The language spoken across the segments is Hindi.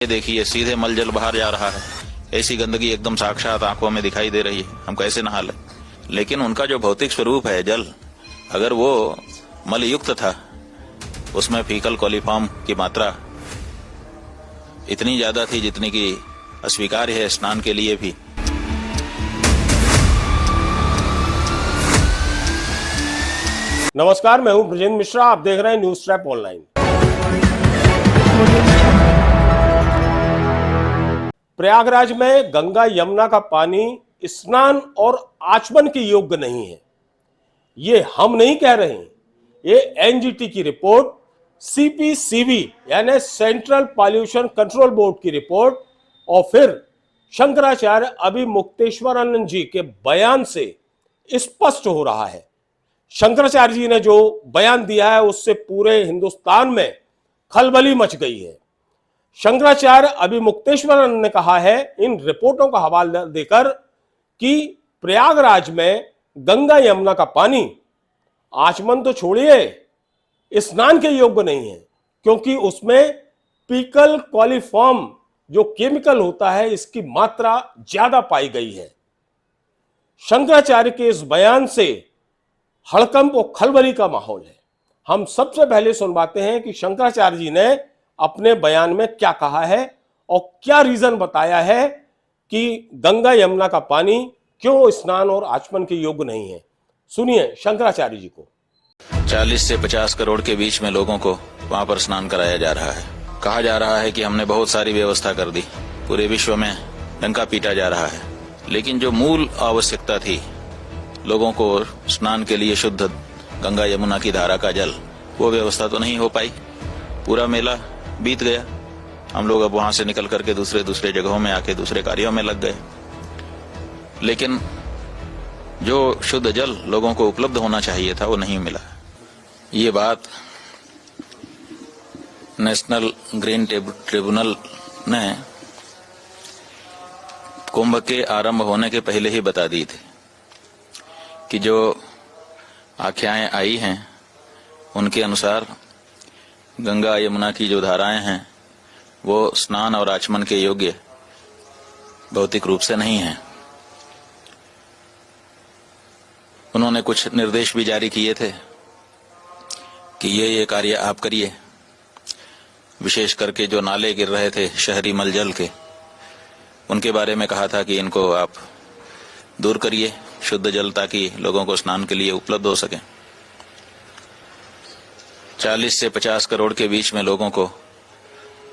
ये देखिए सीधे मल जल बाहर जा रहा है। ऐसी गंदगी एकदम साक्षात आंखों में दिखाई दे रही है। हम कैसे नहा लें? लेकिन उनका जो भौतिक स्वरूप है जल, अगर वो मल युक्त था, उसमें फीकल कोलिफॉर्म की मात्रा इतनी ज्यादा थी जितनी की अस्वीकार्य है स्नान के लिए भी। नमस्कार, मैं हूं ब्रजेंद्र मिश्रा। आप देख रहे हैं न्यूज ट्रैप ऑनलाइन। प्रयागराज में गंगा यमुना का पानी स्नान और आचमन के योग्य नहीं है। ये हम नहीं कह रहे हैं, ये एनजीटी की रिपोर्ट, सीपीसीबी यानी सेंट्रल पॉल्यूशन कंट्रोल बोर्ड की रिपोर्ट और फिर शंकराचार्य अभिमुक्तेश्वरानंद जी के बयान से स्पष्ट हो रहा है। शंकराचार्य जी ने जो बयान दिया है उससे पूरे हिंदुस्तान में खलबली मच गई है। शंकराचार्य अभिमुक्तेश्वरानंद ने कहा है इन रिपोर्टों का हवाला देकर कि प्रयागराज में गंगा यमुना का पानी आचमन तो छोड़िए स्नान के योग्य नहीं है, क्योंकि उसमें फीकल कोलिफॉर्म जो केमिकल होता है इसकी मात्रा ज्यादा पाई गई है। शंकराचार्य के इस बयान से हड़कंप और खलबली का माहौल है। हम सबसे पहले सुनवाते हैं कि शंकराचार्य जी ने अपने बयान में क्या कहा है और क्या रीजन बताया है कि गंगा यमुना का पानी क्यों स्नान और आचमन के योग्य नहीं है। सुनिए शंकराचार्य जी को। 40 से 50 करोड़ के बीच में लोगों को वहां पर स्नान कराया जा रहा है। कहा जा रहा है कि हमने बहुत सारी व्यवस्था कर दी, पूरे विश्व में डंका पीटा जा रहा है, लेकिन जो मूल आवश्यकता थी लोगों को स्नान के लिए शुद्ध गंगा यमुना की धारा का जल, वो व्यवस्था तो नहीं हो पाई। पूरा मेला बीत गया। हम लोग अब वहां से निकल करके दूसरे जगहों में आके दूसरे कार्यों में लग गए, लेकिन जो शुद्ध जल लोगों को उपलब्ध होना चाहिए था वो नहीं मिला। ये बात नेशनल ग्रीन ट्रिब्यूनल ने कुंभ के आरंभ होने के पहले ही बता दी थी कि जो आख्याएं आई हैं उनके अनुसार गंगा यमुना की जो धाराएं हैं वो स्नान और आचमन के योग्य भौतिक रूप से नहीं हैं। उन्होंने कुछ निर्देश भी जारी किए थे कि ये कार्य आप करिए। विशेष करके जो नाले गिर रहे थे शहरी मलजल के, उनके बारे में कहा था कि इनको आप दूर करिए शुद्ध जल, ताकि लोगों को स्नान के लिए उपलब्ध हो सके। 40 से 50 करोड़ के बीच में लोगों को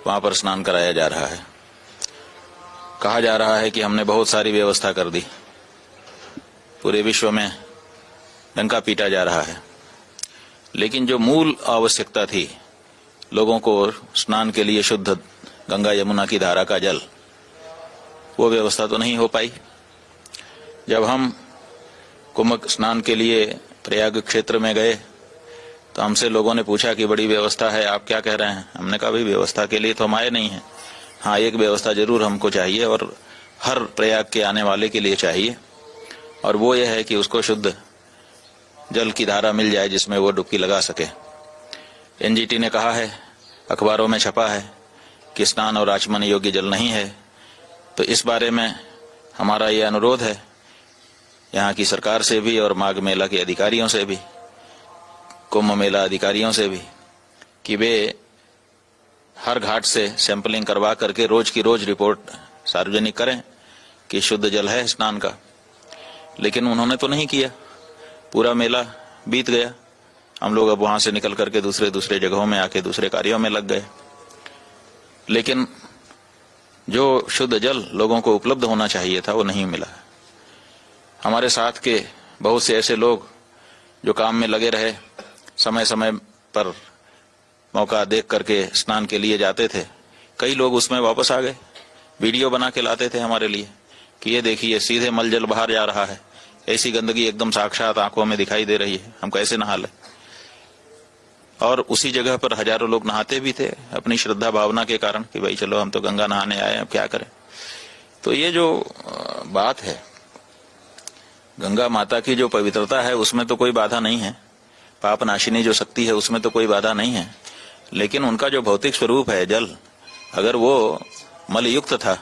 वहां पर स्नान कराया जा रहा है। कहा जा रहा है कि हमने बहुत सारी व्यवस्था कर दी, पूरे विश्व में डंका पीटा जा रहा है, लेकिन जो मूल आवश्यकता थी लोगों को स्नान के लिए शुद्ध गंगा यमुना की धारा का जल, वो व्यवस्था तो नहीं हो पाई। जब हम कुंभ स्नान के लिए प्रयाग क्षेत्र में गए तो हमसे लोगों ने पूछा कि बड़ी व्यवस्था है, आप क्या कह रहे हैं? हमने कहा भाई व्यवस्था के लिए तो हम आए नहीं हैं। हाँ, एक व्यवस्था जरूर हमको चाहिए और हर प्रयाग के आने वाले के लिए चाहिए, और वो ये है कि उसको शुद्ध जल की धारा मिल जाए जिसमें वो डुबकी लगा सके। एनजीटी ने कहा है, अखबारों में छपा है कि स्नान और आचमन योग्य जल नहीं है। तो इस बारे में हमारा ये अनुरोध है यहाँ की सरकार से भी और माघ मेला के अधिकारियों से भी, कुंभ मेला अधिकारियों से भी, कि वे हर घाट से सैंपलिंग करवा करके रोज की रोज रिपोर्ट सार्वजनिक करें कि शुद्ध जल है स्नान का। लेकिन उन्होंने तो नहीं किया। पूरा मेला बीत गया। हम लोग अब वहां से निकल करके दूसरे जगहों में आके दूसरे कार्यों में लग गए, लेकिन जो शुद्ध जल लोगों को उपलब्ध होना चाहिए था वो नहीं मिला। हमारे साथ के बहुत से ऐसे लोग जो काम में लगे रहे, समय समय पर मौका देख करके स्नान के लिए जाते थे, कई लोग उसमें वापस आ गए, वीडियो बना के लाते थे हमारे लिए कि ये देखिए सीधे मल जल बाहर जा रहा है। ऐसी गंदगी एकदम साक्षात आंखों में दिखाई दे रही है। हम कैसे नहा लें? और उसी जगह पर हजारों लोग नहाते भी थे अपनी श्रद्धा भावना के कारण कि भाई चलो हम तो गंगा नहाने आए, अब क्या करें। तो ये जो बात है, गंगा माता की जो पवित्रता है उसमें तो कोई बाधा नहीं है, पाप नाशिनी जो शक्ति है उसमें तो कोई बाधा नहीं है, लेकिन उनका जो भौतिक स्वरूप है जल, अगर वो मलयुक्त था,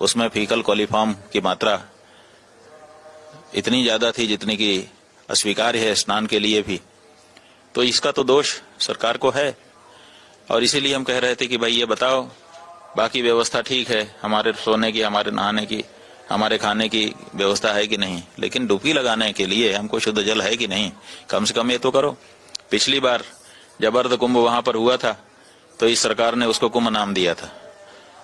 उसमें फीकल कोलिफॉर्म की मात्रा इतनी ज्यादा थी जितनी कि अस्वीकार्य है स्नान के लिए भी, तो इसका तो दोष सरकार को है। और इसीलिए हम कह रहे थे कि भाई ये बताओ, बाकी व्यवस्था ठीक है, हमारे सोने की, हमारे नहाने की, हमारे खाने की व्यवस्था है कि नहीं, लेकिन डुबकी लगाने के लिए हमको शुद्ध जल है कि नहीं, कम से कम ये तो करो। पिछली बार जब अर्ध कुंभ वहां पर हुआ था तो इस सरकार ने उसको कुंभ नाम दिया था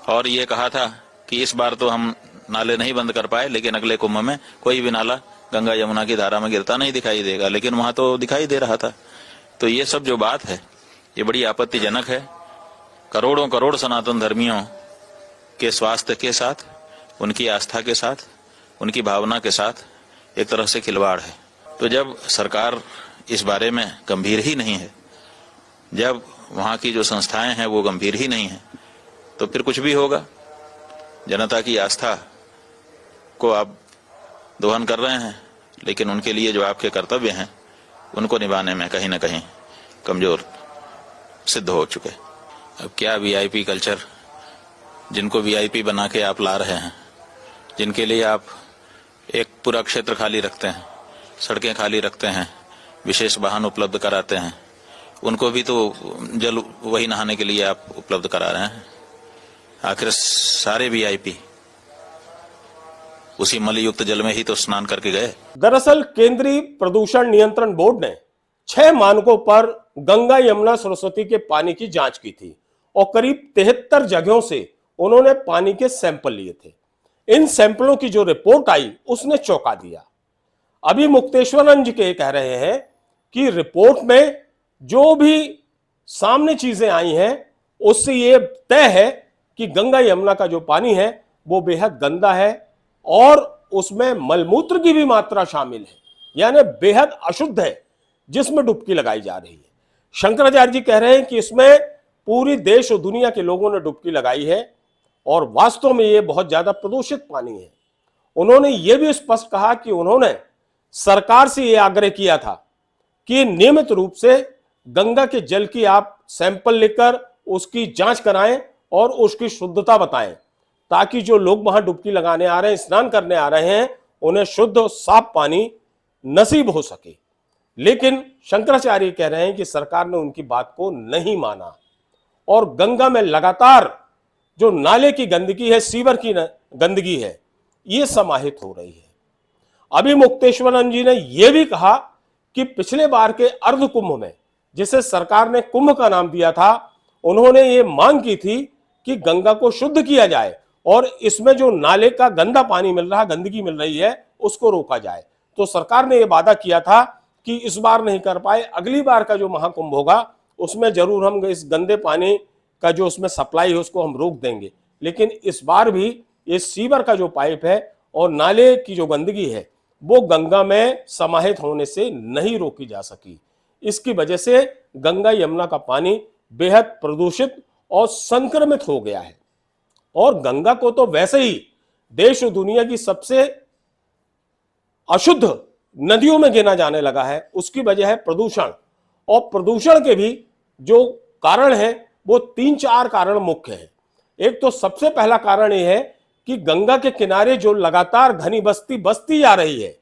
और ये कहा था कि इस बार तो हम नाले नहीं बंद कर पाए, लेकिन अगले कुंभ में कोई भी नाला गंगा यमुना की धारा में गिरता नहीं दिखाई देगा, लेकिन वहां तो दिखाई दे रहा था। तो ये सब जो बात है ये बड़ी आपत्तिजनक है। करोड़ों करोड़ सनातन धर्मियों के स्वास्थ्य के साथ, उनकी आस्था के साथ, उनकी भावना के साथ एक तरह से खिलवाड़ है। तो जब सरकार इस बारे में गंभीर ही नहीं है, जब वहां की जो संस्थाएं हैं वो गंभीर ही नहीं है, तो फिर कुछ भी होगा। जनता की आस्था को आप दोहन कर रहे हैं, लेकिन उनके लिए जो आपके कर्तव्य हैं उनको निभाने में कहीं ना कहीं कमजोर सिद्ध हो चुके। अब क्या वीआईपी कल्चर, जिनको वीआईपी बना के आप ला रहे हैं, जिनके लिए आप एक पूरा क्षेत्र खाली रखते हैं, सड़कें खाली रखते हैं, विशेष वाहन उपलब्ध कराते हैं, उनको भी तो जल वही नहाने के लिए आप उपलब्ध करा रहे हैं। आखिर सारे वीआईपी उसी मलयुक्त जल में ही तो स्नान करके गए। दरअसल केंद्रीय प्रदूषण नियंत्रण बोर्ड ने 6 मानकों पर गंगा यमुना सरस्वती के पानी की जांच की थी और करीब 73 जगहों से उन्होंने पानी के सैंपल लिए थे। इन सैंपलों की जो रिपोर्ट आई उसने चौंका दिया। अभी मुक्तेश्वरंज के कह रहे हैं कि रिपोर्ट में जो भी सामने चीजें आई हैं उससे ये तय है कि गंगा यमुना का जो पानी है वो बेहद गंदा है और उसमें मलमूत्र की भी मात्रा शामिल है, यानी बेहद अशुद्ध है, जिसमें डुबकी लगाई जा रही है। शंकराचार्य जी कह रहे हैं कि इसमें पूरी देश और दुनिया के लोगों ने डुबकी लगाई है और वास्तव में ये बहुत ज्यादा प्रदूषित पानी है। उन्होंने ये भी स्पष्ट कहा कि उन्होंने सरकार से ये आग्रह किया था कि नियमित रूप से गंगा के जल की आप सैंपल लेकर उसकी जांच कराएं और उसकी शुद्धता बताएं, ताकि जो लोग वहां डुबकी लगाने आ रहे हैं, स्नान करने आ रहे हैं, उन्हें शुद्ध और साफ पानी नसीब हो सके। लेकिन शंकराचार्य कह रहे हैं कि सरकार ने उनकी बात को नहीं माना और गंगा में लगातार जो नाले की गंदगी है, सीवर की गंदगी है, ये समाहित हो रही है। अभी मुक्तेश्वरन जी ने यह भी कहा कि पिछले बार के अर्ध कुंभ में, जिसे सरकार ने कुंभ का नाम दिया था, उन्होंने ये मांग की थी कि गंगा को शुद्ध किया जाए और इसमें जो नाले का गंदा पानी मिल रहा, गंदगी मिल रही है, उसको रोका जाए। तो सरकार ने यह वादा किया था कि इस बार नहीं कर पाए, अगली बार का जो महाकुंभ होगा उसमें जरूर हम इस गंदे पानी का जो उसमें सप्लाई है उसको हम रोक देंगे। लेकिन इस बार भी ये सीवर का जो पाइप है और नाले की जो गंदगी है वो गंगा में समाहित होने से नहीं रोकी जा सकी। इसकी वजह से गंगा यमुना का पानी बेहद प्रदूषित और संक्रमित हो गया है और गंगा को तो वैसे ही देश और दुनिया की सबसे अशुद्ध नदियों में गिना जाने लगा है। उसकी वजह है प्रदूषण और प्रदूषण के भी जो कारण है वो 3-4 कारण मुख्य है। एक तो सबसे पहला कारण यह है कि गंगा के किनारे जो लगातार घनी बस्ती बसती जा रही है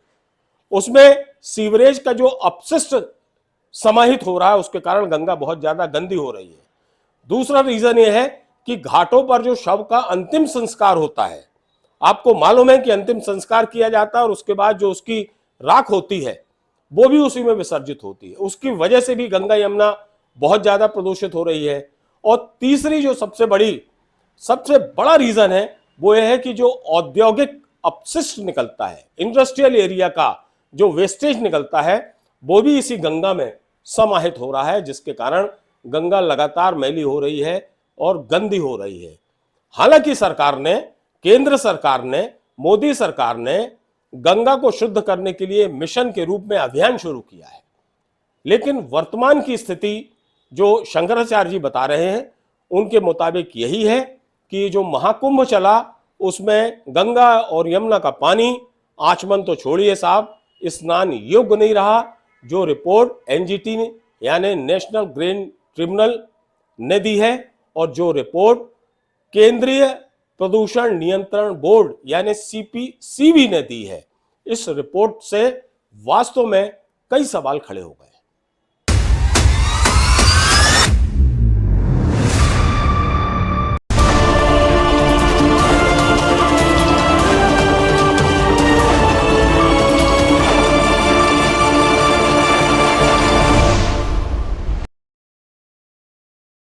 उसमें सीवरेज का जो अपशिष्ट समाहित हो रहा है, उसके कारण गंगा बहुत ज्यादा गंदी हो रही है। दूसरा रीजन यह है कि घाटों पर जो शव का अंतिम संस्कार होता है, आपको मालूम है कि अंतिम संस्कार किया जाता है और उसके बाद जो उसकी राख होती है वो भी उसी में विसर्जित होती है। उसकी वजह से भी गंगा यमुना बहुत ज्यादा प्रदूषित हो रही है। और तीसरी जो सबसे बड़ा रीजन है वो यह है कि जो औद्योगिक अपशिष्ट निकलता है, इंडस्ट्रियल एरिया का जो वेस्टेज निकलता है, वो भी इसी गंगा में समाहित हो रहा है, जिसके कारण गंगा लगातार मैली हो रही है और गंदी हो रही है। हालांकि सरकार ने, केंद्र सरकार ने, मोदी सरकार ने गंगा को शुद्ध करने के लिए मिशन के रूप में अभियान शुरू किया है, लेकिन वर्तमान की स्थिति जो शंकराचार्य जी बता रहे हैं उनके मुताबिक यही है कि जो महाकुंभ चला उसमें गंगा और यमुना का पानी, आचमन तो छोड़िए साहब, स्नान योग्य नहीं रहा। जो रिपोर्ट एनजीटी ने यानी नेशनल ग्रीन ट्रिब्यूनल ने दी है और जो रिपोर्ट केंद्रीय प्रदूषण नियंत्रण बोर्ड यानी सीपीसीबी ने दी है। इस रिपोर्ट से वास्तव में कई सवाल खड़े हो गए।